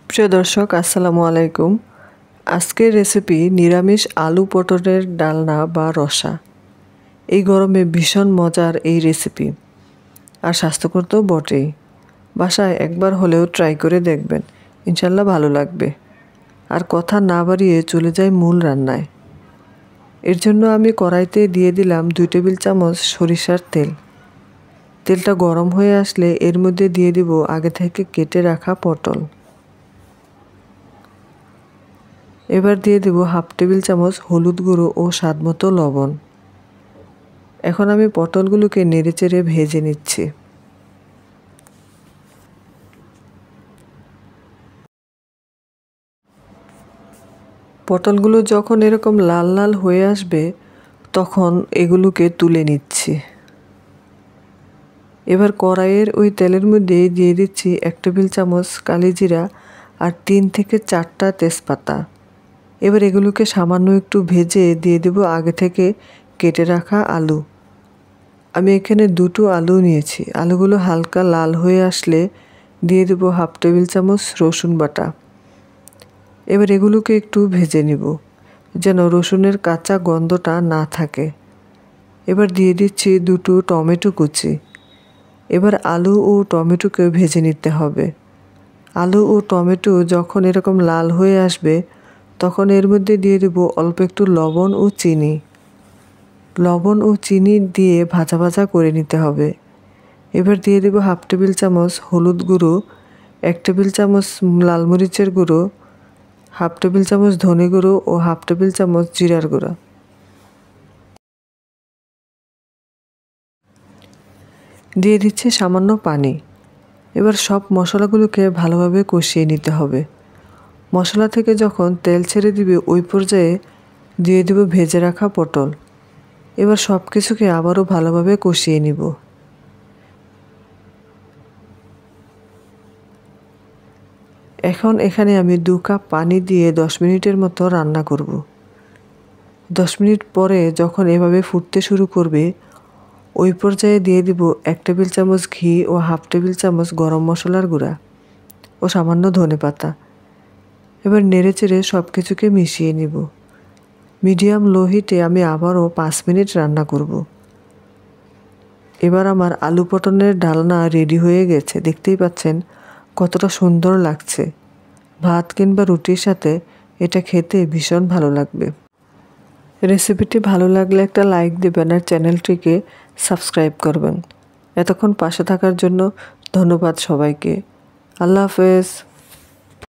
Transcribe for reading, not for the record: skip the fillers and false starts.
প্রিয় দর্শক আসসালামু আলাইকুম। আজকের রেসিপি নিরামিষ আলু পটলের ডালনা বা রসা। এই গরমে ভীষণ মজার এই রেসিপি, আর স্বাস্থ্যকর তো বটেই। বাসায় একবার হলেও ট্রাই করে দেখবেন, ইনশাল্লাহ ভালো লাগবে। আর কথা না বাড়িয়ে চলে যাই মূল রান্নায়। এর জন্য আমি কড়াইতে দিয়ে দিলাম 2 টেবিল চামচ সরিষার তেল। তেলটা গরম হয়ে আসলে এর মধ্যে দিয়ে দিব আগে থেকে কেটে রাখা পটল। এবার দিয়ে দেব হাফ টেবিল চামচ হলুদ গুঁড়ো ও স্বাদমতো লবণ। এখন আমি পটলগুলোকে নেড়েচেড়ে ভেজে নিচ্ছি। পটলগুলো যখন এরকম লাল লাল হয়ে আসবে তখন এগুলোকে তুলে নিচ্ছি। এবার কড়াইয়ের ওই তেলের মধ্যে দিয়ে দিচ্ছি 1 টেবিল চামচ কালিজিরা আর 3 থেকে 4টা তেজপাতা। এবার এগুলোকে সামান্য একটু ভেজে দিয়ে দেব আগে থেকে কেটে রাখা আলু। আমি এখানে 2টো আলু নিয়েছি। আলুগুলো হালকা লাল হয়ে আসলে দিয়ে দেব হাফ টেবিল চামচ রসুন বাটা। এবার এগুলোকে একটু ভেজে নিব যেন রসুনের কাঁচা গন্ধটা না থাকে। এবার দিয়ে দিচ্ছি 2টো টমেটো কুচি। এবার আলু ও টমেটোকে ভেজে নিতে হবে। আলু ও টমেটো যখন এরকম লাল হয়ে আসবে তখন এর মধ্যে দিয়ে দেব অল্প একটু লবণ ও চিনি। লবণ ও চিনি দিয়ে ভাজা ভাজা করে নিতে হবে। এবার দিয়ে দেব হাফ টেবিল চামচ হলুদ গুঁড়ো, 1 টেবিল চামচ লাল মরিচের গুঁড়ো, হাফ টেবিল চামচ ধনে গুঁড়ো ও হাফ টেবিল চামচ জিরার গুঁড়ো। দিয়ে দিচ্ছি সামান্য পানি। এবার সব মশলাগুলোকে ভালোভাবে কষিয়ে নিতে হবে। মশলা থেকে যখন তেল ছেড়ে দিবে ওই পর্যায়ে দিয়ে দেব ভেজে রাখা পটল। এবার সব কিছুকে আবারও ভালোভাবে কষিয়ে নিব। এখন এখানে আমি 2 কাপ পানি দিয়ে 10 মিনিটের মতো রান্না করব। 10 মিনিট পরে যখন এভাবে ফুটতে শুরু করবে ওই পর্যায়ে দিয়ে দিব 1 টেবিল চামচ ঘি ও হাফ টেবিল চামচ গরম মশলার গুঁড়া ও সামান্য ধনেপাতা। এবার নেড়েচেড়ে সব কিছুকে মিশিয়ে নিব। মিডিয়াম লো হিটে আমি আবারও 5 মিনিট রান্না করব। এবার আমার আলু পটলের ডালনা রেডি হয়ে গেছে। দেখতেই পাচ্ছেন কতটা সুন্দর লাগছে। ভাত কিংবা রুটির সাথে এটা খেতে ভীষণ ভালো লাগবে। রেসিপিটি ভালো লাগলে একটা লাইক দেবেন আর চ্যানেলটিকে সাবস্ক্রাইব করবেন। এতক্ষণ পাশে থাকার জন্য ধন্যবাদ সবাইকে। আল্লাহ হাফেজ।